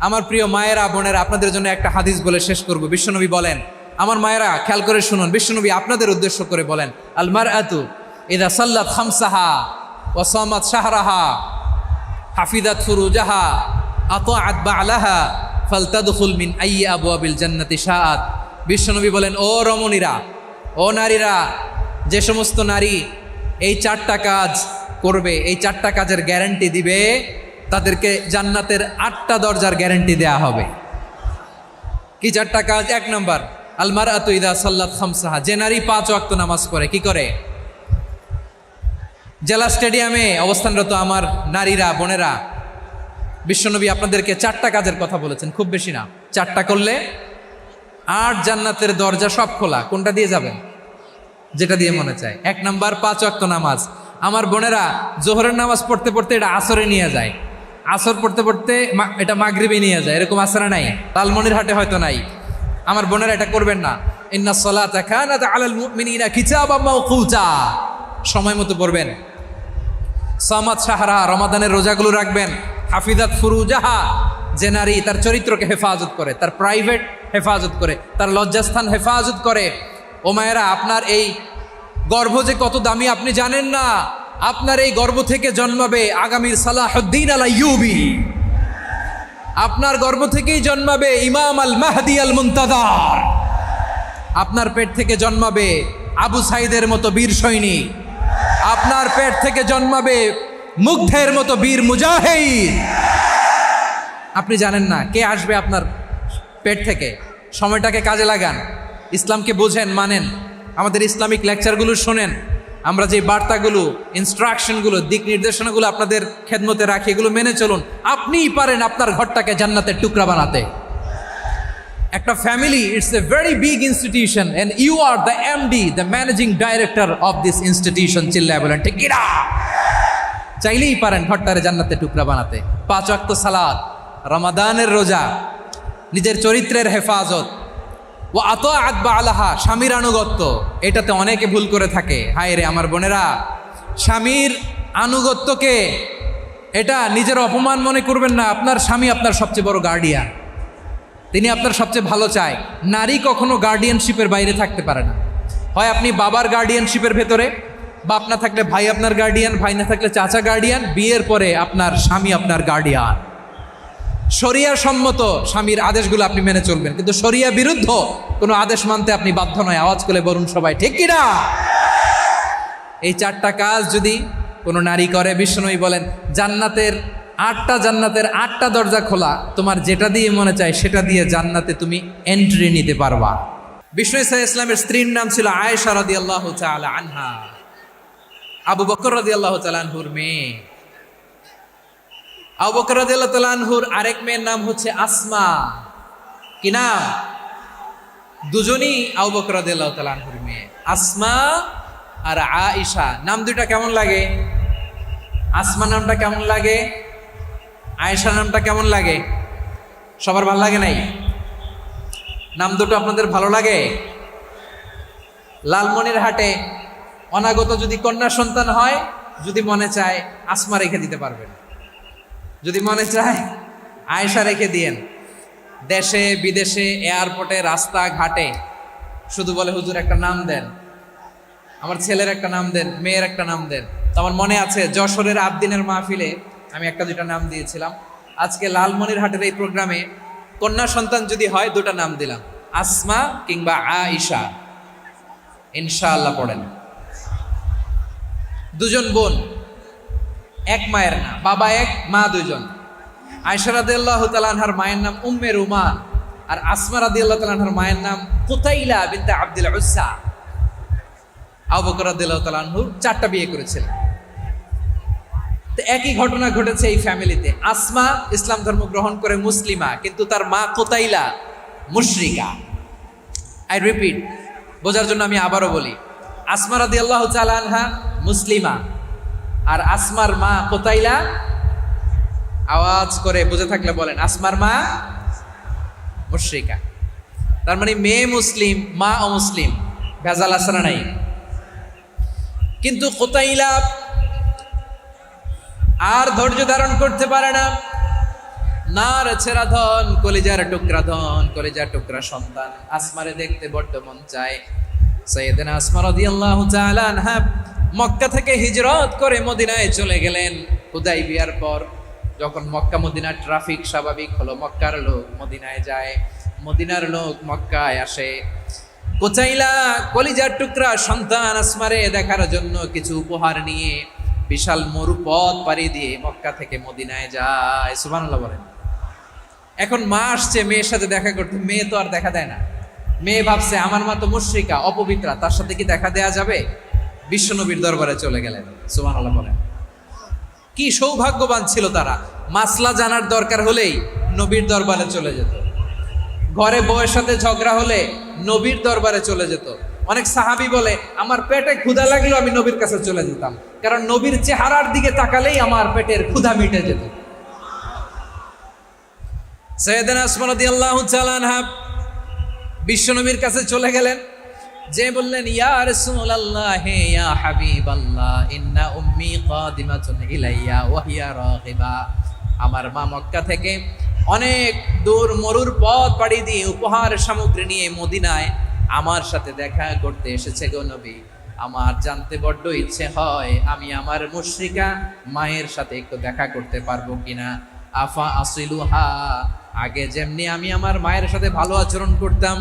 আমার প্রিয় মায়েরা বোনেরা, আপনাদের জন্য একটা হাদিস বলে শেষ করব। বিশ্বনবী বলেন, আমার মায়েরা খেয়াল করে শুনুন, বিশ্বনবী আপনাদের উদ্দেশ্য করে বলেন, আল মারআতু ইযা সাল্লাত খামসাহা ওয়া সামাত শাহরাহা হাফিজাত ফুরুজাহা আতাআত বা'লাহা ফালতাদখুল মিন আইয়ি আবওয়াবিল জান্নাতি শাআত। বিশ্বনবী বলেন, ও রমণীরা, ও নারীরা, যে সমস্ত নারী এই 4টা কাজ করবে, এই 4টা কাজের গ্যারান্টি দিবে, তাদেরকে জান্নাতের 8টা দরজার গ্যারান্টি দেয়া হবে। কি 4টা কাজ? 1 নম্বর, আল মারআতু ইযা সাল্লাত খামসাহা, যে নারী 5 ওয়াক্ত নামাজ পড়ে। কি করে? জেলা স্টেডিয়ামে অবস্থানরত আমার নারীরা বোনেরা, বিশ্বনবী আপনাদেরকে 4টা কাজের কথা বলেছেন, খুব বেশি না। 4টা করলে 8 জান্নাতের দরজা সব খোলা। কোনটা দিয়ে যাবেন? যেটা দিয়ে মনে চায়। 1 নম্বর 5 ওয়াক্ত নামাজ। আমার বোনেরা জোহরের নামাজ পড়তে পড়তে এটা আসরে নিয়ে যায়, আসর পড়তে পড়তে এটা মাগরিবে নিয়ে যায়। এরকম আসরে নাই, লালমনিরহাটে হয়তো নাই। আমার বোনেরা এটা করবেন না। ইন্নাস সালাতা কানাত আলাল মুমিনিনা কিতাবাম মাওকুতা, সময় মতো পড়বেন। সামাত শাহরা, রমাদানের রোজাগুলো রাখবেন। হাফিজাত ফুরুজাহা, যে নারী তার চরিত্রকে হেফাজত করে, তার প্রাইভেট হেফাজত করে, তার লজ্জাস্থান হেফাজত করে। ও মায়েরা, আপনার এই গর্ভ যে কত দামি আপনি জানেন না। আপনার এই গর্ভ থেকে জন্মাবে আগামীর সালাহুদ্দিন আল আইয়ুবী। আপনার গর্ভ থেকেই জন্মাবে ইমাম আল মাহদি আল মুনতাজার। আপনার পেট থেকে জন্মাবে আবু সাইদের মতো বীর সৈনিক। আপনার পেট থেকে জন্মাবে মুগ্ধের মতো বীর মুজাহিদ। আপনি জানেন না কে আসবে আপনার পেট থেকে। সময়টাকে কাজে লাগান, ইসলামকে বোঝেন, মানেন, আমাদের ইসলামিক লেকচারগুলো শোনেন। আমরা যে বার্তাগুলো, ইনস্ট্রাকশনগুলো, দিক নির্দেশনাগুলো আপনাদের খেদমতে রাখি, এগুলো মেনে চলুন। আপনিই পারেন আপনার ঘরটাকে জান্নাতের টুকরা বানাতে। একটা family, it's a very big institution and you are the MD, the managing director of this institution. চিল্লায় বলেন ঠিক কিনা? চাইলেই পারেন ঘরটারে জান্নাতের টুকরা বানাতে। 5 ওয়াক্ত সালাত, রমাদানের রোজা, নিজের চরিত্রের হেফাজত, ও আতাআত বা'লাহা, স্বামীর আনুগত্য। এটাতে অনেকে ভুল করে থাকে। হায় রে আমার বোনেরা, স্বামীর আনুগত্যকে এটা নিজের অপমান মনে করবেন না। আপনার স্বামী আপনার সবচেয়ে বড় গার্ডিয়ান, তিনি আপনার সবচেয়ে ভালো চায়। নারী কখনো গার্ডিয়ানশিপের বাইরে থাকতে পারে না। হয় আপনি বাবার গার্ডিয়ানশিপের ভেতরে, বাপ না থাকলে ভাই আপনার গার্ডিয়ান, ভাই না থাকলে চাচা গার্ডিয়ান, বিয়ের পরে আপনার স্বামী আপনার গার্ডিয়ান। শরিয়া সম্মত স্বামীর আদেশগুলো আপনি মেনে চলবেন, কিন্তু শরিয়া বিরুদ্ধ কোনো আদেশ মানতে আপনি বাধ্য নয়। আওয়াজ করে বলুন সবাই ঠিক কিনা? এই 4টা কাজ যদি কোনো নারী করে, বিশ্বনবী বলেন জান্নাতের 8টা দরজা খোলা। তোমার যেটা দিয়ে মনে চায় সেটা দিয়ে জান্নাতে তুমি এন্ট্রি নিতে পারবা। বিষ্ণু ইসা ইসলামের স্ত্রীর নাম ছিল আয়েশা রাদিয়াল্লাহু তাআলা আনহা, আবু বকর রাদিয়াল্লাহু তাআলা আনহুর মেয়ে। আবু বকর রাদিয়াল্লাহু তাআলা আনহুর আরেক মেয়ের নাম হচ্ছে আসমা। কি নাম? দুজনই আবু বকর রাদিয়াল্লাহু তাআলা আনহুর মেয়ে, আসমা আর আয়েশা। নাম দুইটা কেমন লাগে? আসমা নামটা কেমন লাগে? আয়েশা নামটা কেমন লাগে? সবার ভালো লাগে নাই? নাম দুটো আপনাদের ভালো লাগে? লালমনিরহাটে অনাগত যদি কন্যা সন্তান হয়, যদি মনে চায় আসমা রেখে দিতে পারবেন, যদি মনে চায় আয়েশা রেখে দিয়েন। দেশে বিদেশে, এয়ারপোর্টে, রাস্তাঘাটে শুধু বলে হুজুর একটা নাম দেন, আমার ছেলের একটা নাম দেন, মেয়ের একটা নাম দেন। তো আমার মনে আছে যশোরের আবদিনের মাহফিলে আমি 1-2টা নাম দিয়েছিলাম। আজকে লালমনিরহাটের এই প্রোগ্রামে কন্যা সন্তান যদি হয় 2টা নাম দিলাম, আসমা কিংবা আয়েশা। ইনশাআল্লাহ পড়েন। দুজন বোন, এক মায়ের না, বাবা এক, মা দুজন। আয়েশা রাদিয়াল্লাহু তাআলা আনহার মায়ের নাম উম্মে রুমান, আর আসমা রাদিয়াল্লাহু তাআলা আনহার মায়ের নাম কুতাইলা বিনতে আব্দুল উজ্জা। আবু বকর রাদিয়াল্লাহু তাআলা আনহু 4টা বিয়ে করেছিলেন। তো একই ঘটনা ঘটেছে এই ফ্যামিলিতে। আসমা ইসলাম ধর্ম গ্রহণ করে মুসলিমা, কিন্তু তার মা কুতাইলা মুশরিকা। আই রিপিট, বোঝার জন্য আমি আবারও বলি, আসমা রাদিয়াল্লাহু তাআলা আনহা মুসলিমা, আর আসমার মা কুতাইলা। আওয়াজ করে বুঝে থাকলে বলেন, আসমার মা মুশরিকা। তার মানে মেয়ে মুসলিম, মা অমুসলিম। ভেজাল আছে না নাই? কিন্তু কুতাইলা আর ধৈর্য ধারণ করতে পারে না। নার ছেড়া ধন, কলিজার টুকরা ধন, কলিজার টুকরা সন্তান আসমারে দেখতে বড্ড মন চায়। সাইয়েদনা আসমা রাদিয়াল্লাহু তাআলা আনহা মক্কা থেকে হিজরত করে মদিনায় চলে গেলেন হুদাইবিয়ার পর। যখন মক্কা মদিনার ট্রাফিক স্বাভাবিক হলো, মক্কার লোক মদিনায় যায়, মদিনার লোক মক্কায় আসে। কোচাইলা কলিজার টুকরা সন্তান আসমারে দেখার জন্য কিছু উপহার নিয়ে বিশাল মরুপথ পাড়ি দিয়ে মক্কা থেকে মদিনায় যায়। সুবহানাল্লাহ বলেন। এখন মা আসছে মেয়ের সাথে দেখা করতে, মেয়ে তো আর দেখা দেয় না। মেয়ে ভাবছে আমার মা তো মুশরিকা, অপবিত্রা, তার সাথে কি দেখা দেয়া যাবে? বিশ্বনবীর দরবারে চলে গেলেন। সুবহানাল্লাহ বলেন। কি সৌভাগ্যবান ছিল তারা, মাসলা জানার দরকার হলেই নবীর দরবারে চলে যেত। ঘরে বউয়ের সাথে ঝগড়া হলে নবীর দরবারে চলে যেত। অনেক সাহাবী বলে আমার পেটে ক্ষুধা লাগলো আমি নবীর কাছে চলে যেতাম, কারণ নবীর চেহারার দিকে তাকালেই আমার পেটের ক্ষুধা মিটে যেত। সাইয়েদনা আসমা রাদিয়াল্লাহু তাআলা আনহা বিশ্বনবীর কাছে চলে গেলেন, যে বললেন ইয়া রাসূলুল্লাহ ইয়া হাবিবাল্লাহ ইন্না উম্মি কাদিমাতুন ইলাইয়া ওয়া হিয়া রাগিবা। আমার মা মক্কা থেকে অনেক দূর মরুর পথ পাড়ি দিয়ে উপহার সামগ্রী নিয়ে মদিনায় আমার সাথে দেখা করতে এসেছে গো নবী। আমার জানতে বড্ড ইচ্ছে হয় আমি আমার মুশরিকা মায়ের সাথে একটু দেখা করতে পারবো কিনা। আফা আসিলুহা, আগে যেমনি আমি আমার মায়ের সাথে ভালো আচরণ করতাম,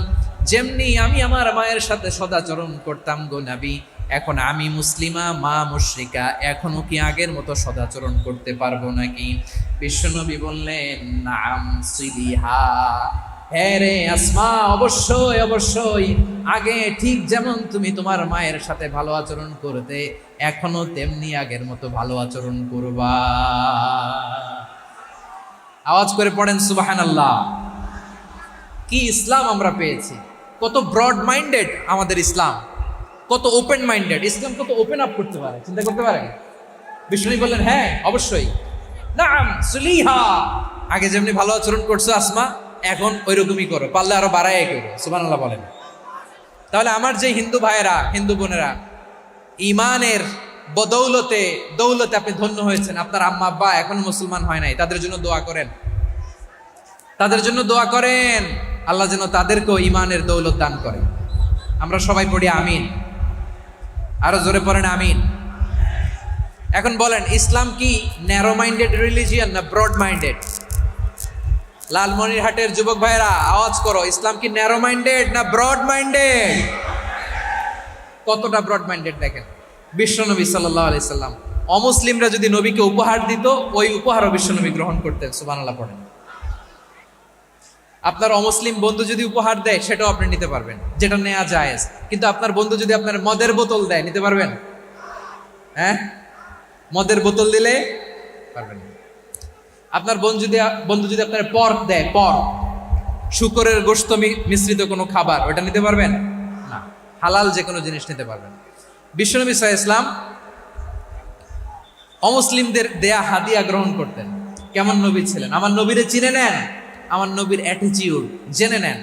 যেমনি আমি আমার মায়ের সাথে সদাচরণ করতাম গো নবী, এখন আমি মুসলিমা মা মুশরিকা, এখনো কি আগের মতো সদাচরণ করতে পারবো নাকি? বিশ্বনবী বললেন নাম সিলিহা, হ্যাঁ রে আসমা, অবশ্যই অবশ্যই, আগে ঠিক যেমন তুমি তোমার মায়ের সাথে ভালো আচরণ করতে এখনো তেমনি আগের মতো ভালো আচরণ করবা। আওয়াজ করে পড়েন সুবহানাল্লাহ। কি ইসলাম আমরা পেয়েছি, কত ব্রড মাইন্ডেড আমাদের ইসলাম, কত ওপেন মাইন্ডেড ইসলাম, কত ওপেন আপ করতে পারে, চিন্তা করতে পারে। বিষ্ণু বললেন হ্যাঁ অবশ্যই, নাম সুলিহা, আগে যেমনি ভালো আচরণ করছো আসমা এখন ওইরকমই করো, পারলে আরো বাড়াই করো। সুবহানাল্লাহ বলেন। তাহলে আমার যে হিন্দু ভাইয়েরা হিন্দু বোনেরা ইমানের বদৌলতে দৌলতে আপনি ধন্য হয়েছেন, আপনার আম্মা আব্বা এখন মুসলমান হয় নাই, তাদের জন্য দোয়া করেন, তাদের জন্য দোয়া করেন, আল্লাহ যেন তাদেরকেও ইমানের দৌলত দান করে। আমরা সবাই পড়ি আমিন, আরো জোরে পড়েন আমিন। এখন বলেন ইসলাম কি ন্যারো মাইন্ডেড রিলিজিয়ান না ব্রড মাইন্ডেড? লালমনিরহাটের যুবক ভাইরা আওয়াজ করো, ইসলাম কি ন্যারো মাইন্ডেড না ব্রড মাইন্ডেড? কতটা ব্রড মাইন্ডেড দেখেন। বিশ্বনবী সাল্লাল্লাহু আলাইহি সাল্লাম অমুসলিমরা যদি নবীকে উপহার দিত ওই উপহারও বিশ্বনবী গ্রহণ করতেন। সুবহানাল্লাহ পড়েন। আপনার অমুসলিম বন্ধু যদি উপহার দেয় সেটাও আপনি নিতে পারবেন, যেটা নেওয়া জায়েজ। কিন্তু আপনার বন্ধু যদি আপনার মদের বোতল দেয় নিতে পারবেন? হ্যাঁ, মদের বোতল দিলে পারবেন। আপনার বন্ধু যদি আপনার পর্ক দেয়, পর্ক শুকরের গোশত মিশ্রিত কোনো খাবার, ওটা নিতে পারবেন না। হালাল যে কোনো জিনিস নিতে পারবেন। বিশ্বনবী সাল্লাল্লাহু আলাইহি ওয়াসাল্লাম অমুসলিমদের দেয়া হাদিয়া গ্রহণ করতেন। কেমন নবী ছিলেন, আমার নবীরে চিনে নেন, আমার নবীর অ্যাটিটিউড জেনে নেন।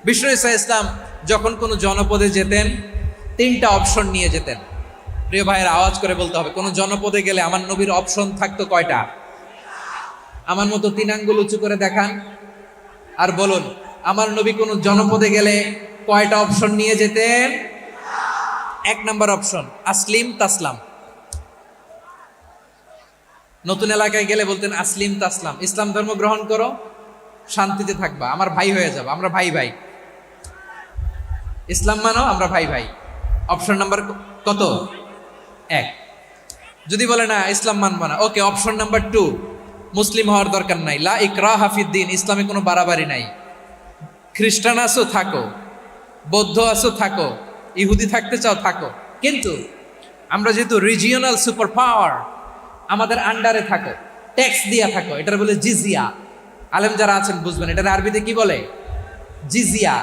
বিশ্বনবী সাল্লাল্লাহু আলাইহি ওয়াসাল্লাম যখন কোনো জনপদে যেতেন 3টা অপশন নিয়ে যেতেন। প্রিয় ভাইয়ের আওয়াজ করে বলতে হবে, কোনো জনপদে গেলে আমার নবীর অপশন থাকতো কয়টা? আমার মতো 3 আঙ্গুল উঁচু করে দেখান আর বলুন আমার নবী কোনো জনপদে গেলে কয়টা অপশন নিয়ে যেতেন? 1 নাম্বার অপশন আসলিম তাসলাম। নতুন এলাকায় গেলে বলতেন আসলিম তাসলাম, ইসলাম ধর্ম গ্রহণ করো, শান্তিতে থাকবা, আমার ভাই হয়ে যাবো, আমরা ভাই ভাই, ইসলাম মানো, আমরা ভাই ভাই। অপশন নাম্বার কত? 1। যদি বলে না ইসলাম মানবো না, ওকে, অপশন নাম্বার 2, মুসলিম হওয়ার দরকার নাই, লা ইকরাহা ফিদ্দিন, ইসলামে কোনো বাড়াবাড়ি নাই। খ্রিস্টান আছো থাকো, বৌদ্ধ আছো থাকো, ইহুদি থাকতে চাও থাকো, কিন্তু আমরা যেহেতু রিজিওনাল সুপার পাওয়ার, আমাদের আন্ডারে থাকো, ট্যাক্স দিয়া থাকো, এটার বলে জিজিয়া। আলেম যারা আছেন বুঝবেন এটার আরবিতে কি বলে, জিজিয়া।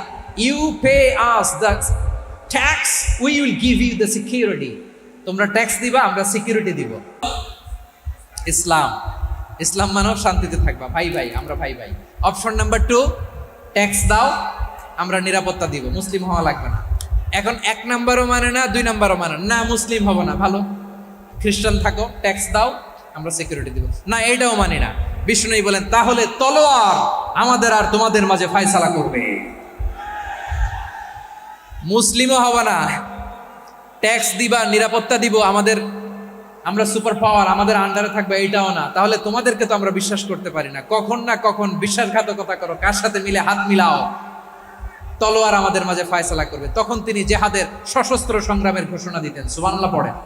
You pay us the tax, we will give you the security. তোমরা ট্যাক্স দিবা, আমরা সিকিউরিটি দিব। ইসলাম মানো, শান্তিতে থাকবা, ভাই ভাই, আমরা ভাই ভাই। অপশন নাম্বার 2, ট্যাক্স দাও, আমরা নিরাপত্তা দিব, মুসলিম হওয়া লাগবে না। এখন 1 নাম্বারও মানে না, 2 নাম্বারও মানে না, মুসলিম হবো না, ভালো খ্রিস্টান থাকো, ট্যাক্স দাও, আমরা সিকিউরিটি দিব না, এটাও মানি না। বিষ্ণু বলেন, তাহলে তলোয়ার আমাদের আর তোমাদের মাঝে ফায়সালা করবে। মুসলিমও হবে না, ট্যাক্স দিবা, নিরাপত্তা দিব, আমরা সুপার পাওয়ার, আমাদের আন্ডারে থাকবে, এইটাও না। তাহলে তোমাদেরকে তো আমরা বিশ্বাস করতে পারি না, কখন না কখন বিশ্বাসঘাতকতা করো, কার সাথে মিলে হাত মিলাও, তলোয়ার আমাদের মাঝে ফায়সালা করবে। তখন তিনি জেহাদের সশস্ত্র সংগ্রামের ঘোষণা দিতেন। সুবহানাল্লাহ পড়েন।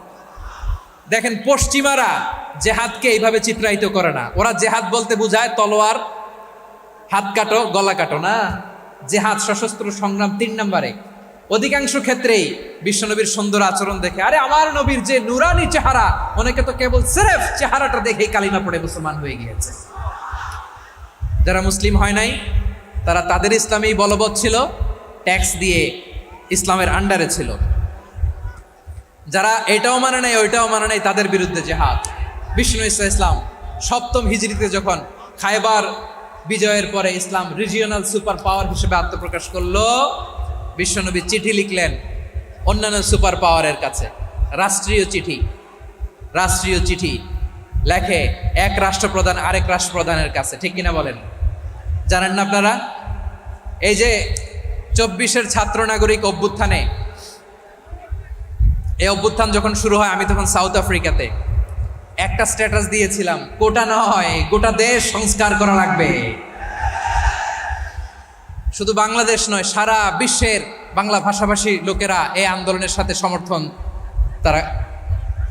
দেখেন, পশ্চিমারা জেহাদকে এইভাবে চিত্রায়িত করে না। ওরা জেহাদ বলতে বুঝায় তলোয়ার, হাত কাটো, গলা কাটো না। জেহাদ সশস্ত্র সংগ্রাম 3 নম্বরে। অধিকাংশ ক্ষেত্রেই বিশ্বনবীর সুন্দর আচরণ দেখে, আরে আমার নবীর যে নুরানি চেহারা, অনেকে তো কেবল সিরেফ চেহারাটা দেখেই কালিমা পড়ে মুসলমান হয়ে গিয়েছে। যারা মুসলিম হয় নাই তারা তাদের ইসলামেই বলবৎ ছিল, ট্যাক্স দিয়ে ইসলামের আন্ডারে ছিল। যারা এটাও মানে নাই ওইটাও মানে নাই, তাদের বিরুদ্ধে জেহাদ। বিষ্ণু ইসলাম 7ম হিজরিতে যখন খায়বার বিজয়ের পরে ইসলাম রিজিওনাল সুপার পাওয়ার হিসেবে আত্মপ্রকাশ করলো, বিশ্বনবী চিঠি লিখলেন অন্যান্য সুপার পাওয়ারের কাছে। রাষ্ট্রীয় চিঠি লেখে এক রাষ্ট্রপ্রধান আরেক রাষ্ট্রপ্রধানের কাছে। ঠিক কিনা বলেন? জানেন না আপনারা? এই যে 24-এর ছাত্র নাগরিক অভ্যুত্থানে, এই অভ্যুত্থান যখন শুরু হয়, আমি তখন সাউথ আফ্রিকাতে একটা স্ট্যাটাস দিয়েছিলাম, কোটা নয় গোটা দেশ সংস্কার করা লাগবে। শুধু বাংলাদেশ নয়, সারা বিশ্বের বাংলা ভাষাভাষী লোকেরা এই আন্দোলনের সাথে সমর্থন তারা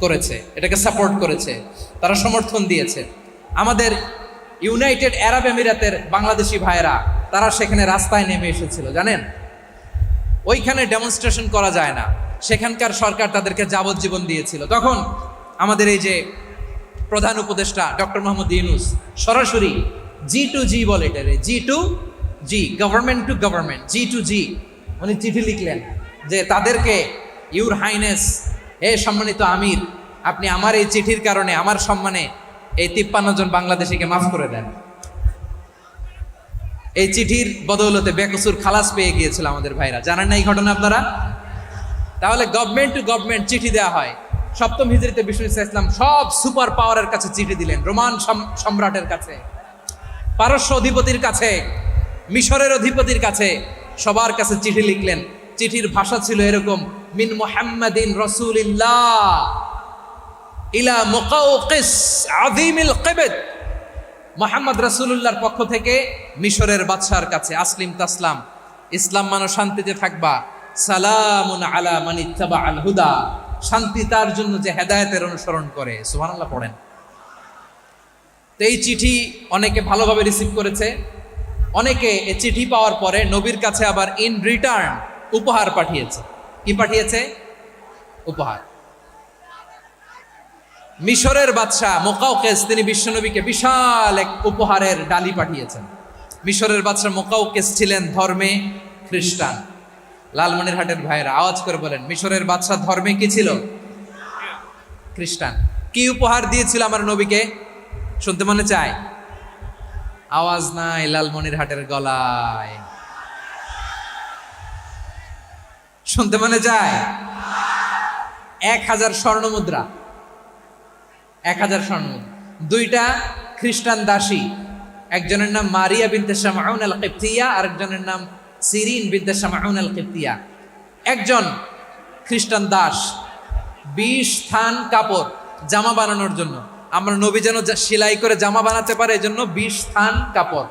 করেছে, এটাকে সাপোর্ট করেছে, তারা সমর্থন দিয়েছে। আমাদের ইউনাইটেড আরব আমিরাতের বাংলাদেশি ভাইয়েরা, তারা সেখানে রাস্তায় নেমে এসেছিল। জানেন, ওইখানে ডেমনস্ট্রেশন করা যায় না, সেখানকার সরকার তাদেরকে যাবজ্জীবন দিয়েছিল। তখন আমাদের এই যে প্রধান উপদেষ্টা ডক্টর মোহাম্মদ ইউনূস সরাসরি G2G বলে, এটা G2G, government to government, G2G, উনি চিঠি লিখলেন যে তাদেরকে, ইউর হাইনেস, হে সম্মানিত আমির, আপনি আমার এই চিঠির কারণে আমার সম্মানে এই 53 জন বাংলাদেশিকে মাফ করে দেন। এই চিঠির বদৌলতে বেকসুর খালাস পেয়ে গিয়েছিল আমাদের ভাইরা। জানেন না এই ঘটনা আপনারা? তাহলে গভর্নমেন্ট টু গভর্নমেন্ট চিঠি দেওয়া হয়। 7ম হিজরিতে বিষ্ণু ইসলাম সব সুপার পাওয়ারের কাছে চিঠি দিলেন, রোমান সম্রাটের কাছে, পারস্য অধিপতির কাছে, মিশরের অধিপতির কাছে, সবার কাছে চিঠি লিখলেন। চিঠির ভাষা ছিল এরকম, মিন মুহাম্মাদিন রাসূলিল্লাহ ইলা মুকাওকিস আযীমিল কিবত, মুহাম্মদ রাসূলুল্লাহর পক্ষ থেকে মিশরের বাদশার কাছে, আসলিম তাসলাম, ইসলাম মানো শান্তিতে থাকবা, সালামুন আলা মান ইত্তাবাআল হুদা, শান্তি তার জন্য যে হেদায়েতের অনুসরণ করে। সুবহানাল্লাহ পড়েন। তো এই চিঠি অনেকে ভালোভাবে রিসিভ করেছে। অনেকে এই চিঠি পাওয়ার পরে নবীর কাছে আবার ইন রিটার্ন উপহার পাঠিয়েছে। কি পাঠিয়েছে? উপহার। মিশরের বাদশাহ মুকাওকিস, তিনি বিশ্বনবীকে বিশাল এক উপহারের ডালি পাঠিয়েছেন। মিশরের বাদশাহ মুকাওকিস ছিলেন ধর্মে খ্রিস্টান। লালমনিরহাটের ভাইয়েরা আওয়াজ করে বলেন, মিশরের বাদশাহ ধর্মে কি ছিল? খ্রিস্টান। কি উপহার দিয়েছিল আমার নবীকে? শুনতে মনে চায়? আওয়াজ নাই লালমনিরহাটের গলায়, শুনতে মনে চায়? 1000 স্বর্ণ মুদ্রা, 1000 স্বর্ণ মুদ্রা। 2টা খ্রিস্টান দাসী, একজনের নাম মারিয়া বিনতে শামউন আল কিবতিয়া, আরেকজনের নাম সিরিন বিনতে শামউন আল কিবতিয়া। একজন খ্রিস্টান দাস 20 থান কাপড় জামা বানানোর জন্য, আমরা নবী যেন সেলাই করে জামা বানাতে পারে, এজন্য 20 থান কাপড়,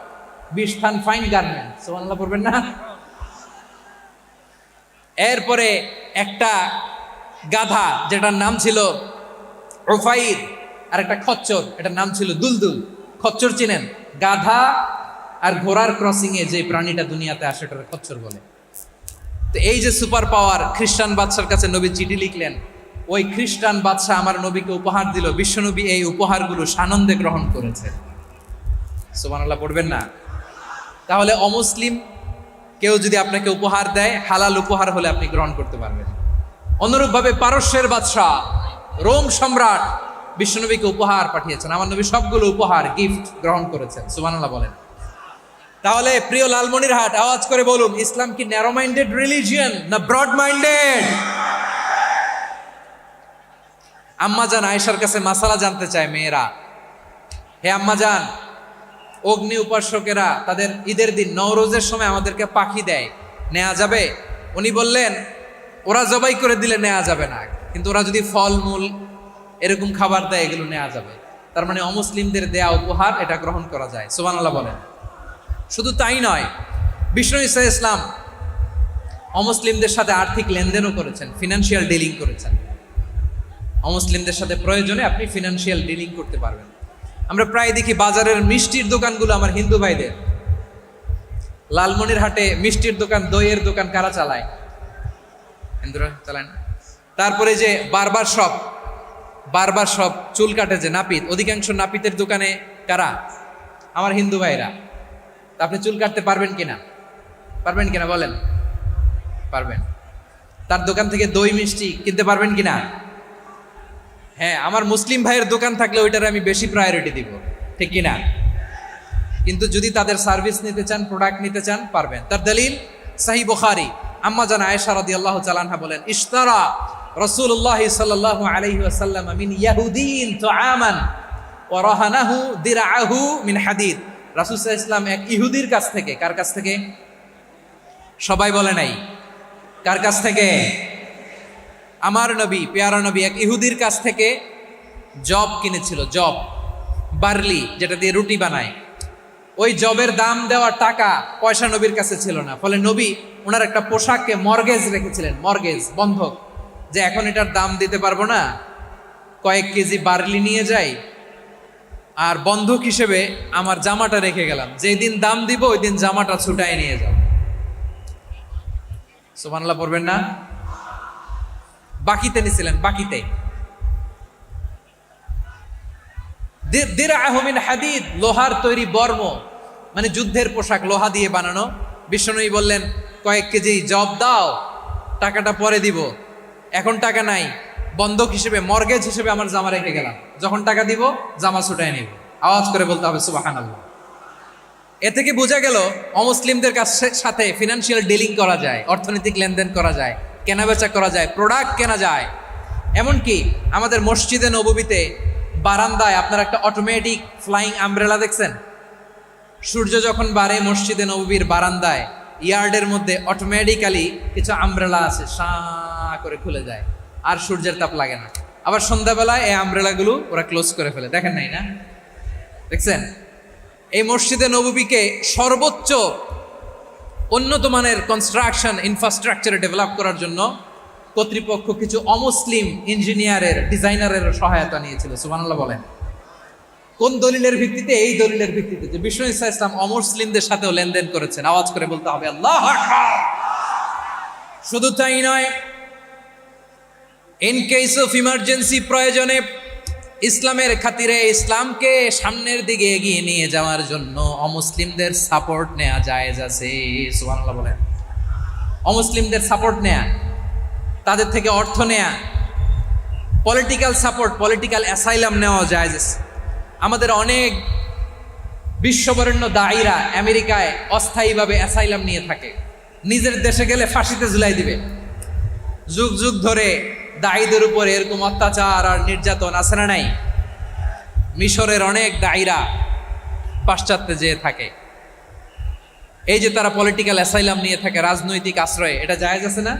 20 থান ফাইন গার্মেন্ট। সুবহানাল্লাহ পড়বেন না? এরপরে একটা গাধা, যেটার নাম ছিল উফাইর, আর একটা খচ্চর, এটার নাম ছিল দুলদুল। খচ্চর চিনেন? গাধা আর ঘোড়ার ক্রসিং এ যে প্রাণীটা দুনিয়াতে আসে, ওটার খচ্চর বলে। তো এই যে সুপার পাওয়ার খ্রিস্টান বাদশার কাছে নবী চিঠি লিখলেন, ওই খ্রিস্টান বাদশা আমার নবীকে উপহার দিল। বিশ্বনবী এই উপহারগুলো সানন্দে গ্রহণ করেছে। সুবহানাল্লাহ পড়বেন না? তাহলে অমুসলিম কেউ যদি আপনাকে উপহার দেয়, হালাল উপহার হলে আপনি গ্রহণ করতে পারবেন। অনুরূপভাবে পারস্যের বাদশা, রোম সম্রাট বিশ্বনবীকে উপহার পাঠিয়েছেন। আমার নবী সবগুলো উপহার, গিফট গ্রহণ করেছেন। সুবহানাল্লাহ বলেন। তাহলে প্রিয় লালমনিরহাট, আওয়াজ করে বলুন, ইসলাম কি ন্যারো মাইন্ডেড রিলিজিয়ন না ব্রড মাইন্ডেড? আম্মাজান আয়েশার কাছে মাসালা জানতে চায় মেয়েরা, হে আম্মাজান, অগ্নি উপাসকেরা তাদের ঈদের দিন নওরোজের সময় আমাদেরকে পাখি দেয়, নেওয়া যাবে? উনি বললেন ওরা জবাই করে দিলে নেওয়া যাবে না, কিন্তু ওরা যদি ফলমূল এরকম খাবার দেয় এগুলো নেওয়া যাবে। তার মানে অমুসলিমদের দেয়া উপহার এটা গ্রহণ করা যায়। সুবহানাল্লাহ বলেন। শুধু তাই নয়, বিষ্ণু ঈসা ইসলাম অমুসলিমদের সাথে আর্থিক লেনদেনও করেছেন, ফিনান্সিয়াল ডিলিং করেছেন। অমুসলিমদের সাথে প্রয়োজনে আপনি ফিনান্সিয়াল ডিলিং করতে পারবেন। আমরা প্রায় দেখি বাজারের মিষ্টির দোকানগুলো আমার হিন্দু ভাইদের। লালমনিরহাটে মিষ্টির দোকান, দইয়ের দোকান কারা চালায়? হিন্দুরা চালায় না। তারপরে যে বারবার শপ, চুল কাটে যে নাপিত, অধিকাংশ নাপিতের দোকানে কারা? আমার হিন্দু ভাইরা। আপনি চুল কাটতে পারবেন কিনা? বলেন, পারবেন। তার দোকান থেকে দই মিষ্টি কিনতে পারবেন কিনা? হ্যাঁ, আমার মুসলিম ভাইয়ের দোকান থাকলে ওইটার আমি বেশি প্রায়োরিটি দিব, ঠিক কিনা? কিন্তু যদি তাদের সার্ভিস নিতে চান, প্রোডাক্ট নিতে চান, পারবেন। তার দলিল সহিহ বুখারী, আম্মা জান আয়েশা রাদিয়াল্লাহু তাআলা আনহা বলেন, ইশতারা রাসূলুল্লাহ সাল্লাল্লাহু আলাইহি ওয়াসাল্লাম মিন ইয়াহুদিন তুআমান ওয়া রাহানাহু দিরআহু মিন হাদিদ। রাসূল সাল্লাল্লাহু আলাইহি ওয়াসাল্লাম এক ইহুদির কাছ থেকে, কার কাছ থেকে? সবাই বলে নাই, কার কাছ থেকে? আমার নবী, পেয়ারা নবী এক ইহুদির কাছ থেকে জব কিনেছিল, জব, বার্লি, যেটা দিয়ে রুটি বানায়। ওই জবের দাম দেওয়ার টাকা পয়সা নবীর কাছে ছিল না, ফলে নবী ওনার একটা পোশাককে মর্গেজ রেখেছিলেন, মর্গেজ, বন্ধক, যে এখন এটার দাম দিতে পারবো না, কয়েক কেজি বার্লি নিয়ে যাই আর বন্ধক হিসেবে আমার জামাটা রেখে গেলাম, যেই দিন দাম দিব ওই দিন জামাটা ছুটাই নিয়ে যাও। সুবহানাল্লাহ পড়বেন না? বাকিতে নিছিলেন, বাকিতে। দিরআহু মিন হাদিদ, লোহার তৈরি বর্ম, মানে যুদ্ধের পোশাক, লোহা দিয়ে বানানো। বিষ্ণুনবী বললেন কয়েক কেজি জব দাও, টাকাটা পরে দিব, এখন টাকা নাই, বন্ধক হিসেবে, মর্গেজ হিসেবে আমার জামা রেখে গেলাম, যখন টাকা দিব জামা ছুটাই নিব। আওয়াজ করে বলতে হবে সুবহানাল্লাহ। এ থেকে বোঝা গেল অমুসলিমদের সাথে ফিনান্সিয়াল ডিলিং করা যায়, অর্থনৈতিক লেনদেন করা যায়, কেনাবেচা করা যায়, প্রোডাক্ট কেনা যায়। এমনকি আমাদের মসজিদে নববীতে বারান্দায় আপনারা একটা অটোমেটিক ফ্লাইং আমব্রেলা দেখছেন? সূর্য যখন বাড়ে মসজিদে নববীর বারান্দায় ইয়ার্ডের মধ্যে অটোমেটিক্যালি কিছু আমব্রেলা আছে, সাঁ করে খুলে যায়, আর সূর্যের তাপ লাগে না। আবার সন্ধ্যাবেলায় এই আমব্রেলাগুলো ওরা ক্লোজ করে ফেলে, দেখেন নাই না? দেখছেন? এই মসজিদে নববীকে সর্বোচ্চ উন্নত মানের কনস্ট্রাকশন ইনফ্রাস্ট্রাকচারে ডেভেলপ করার জন্য কর্তৃপক্ষ কিছু অমুসলিম ইঞ্জিনিয়ারের, ডিজাইনারের সহায়তা নিয়েছিল। সুবহানাল্লাহ বলেন। কোন দলিলের ভিত্তিতে? এই দলিলের ভিত্তিতে যে বিষ্ণু ঈসা ইসলাম অমুসলিমদের সাথেও লেনদেন করেছেন। আওয়াজ করে বলতে হবে আল্লাহু আকবার। শুধু তাই নয়, ইন কেস অফ ইমার্জেন্সি, প্রয়োজনে ইসলামের খাতিরে, ইসলামকে সামনের দিকে এগিয়ে নিয়ে যাওয়ার জন্য অমুসলিমদের সাপোর্ট নেওয়া জায়েজ আছে। সুবহানাল্লাহ বলেন। অমুসলিমদের সাপোর্ট নেয়া, তাদের থেকে অর্থ নেয়া, পলিটিক্যাল সাপোর্ট, পলিটিক্যাল অ্যাসাইলাম নেওয়া জায়েজ আছে। আমাদের অনেক বিশ্ববরেণ্য দায়ীরা আমেরিকায় অস্থায়ীভাবে অ্যাসাইলাম নিয়ে থাকে, নিজের দেশে গেলে ফাঁসিতে ঝুলাই দিবে। যুগ যুগ ধরে দায়ীদের উপরে এরকম অত্যাচার আর নির্যাতন আছে না নাই? মিশরের অনেক দায়ীরা পাশ্চাত্যে যেয়ে থাকে, এই যে তারা পলিটিক্যাল অ্যাসাইলাম নিয়ে থাকে, রাজনৈতিক আশ্রয়ে, এটা জায়েজ আছে না?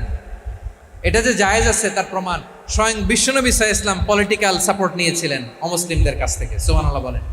এটা যে জায়েজ আছে তার প্রমাণ স্বয়ং বিশ্বনবী সাল্লাল্লাহু আলাইহি ওয়াসাল্লাম পলিটিক্যাল সাপোর্ট নিয়েছিলেন অমুসলিমদের কাছ থেকে। সুবহানাল্লাহ বলেন।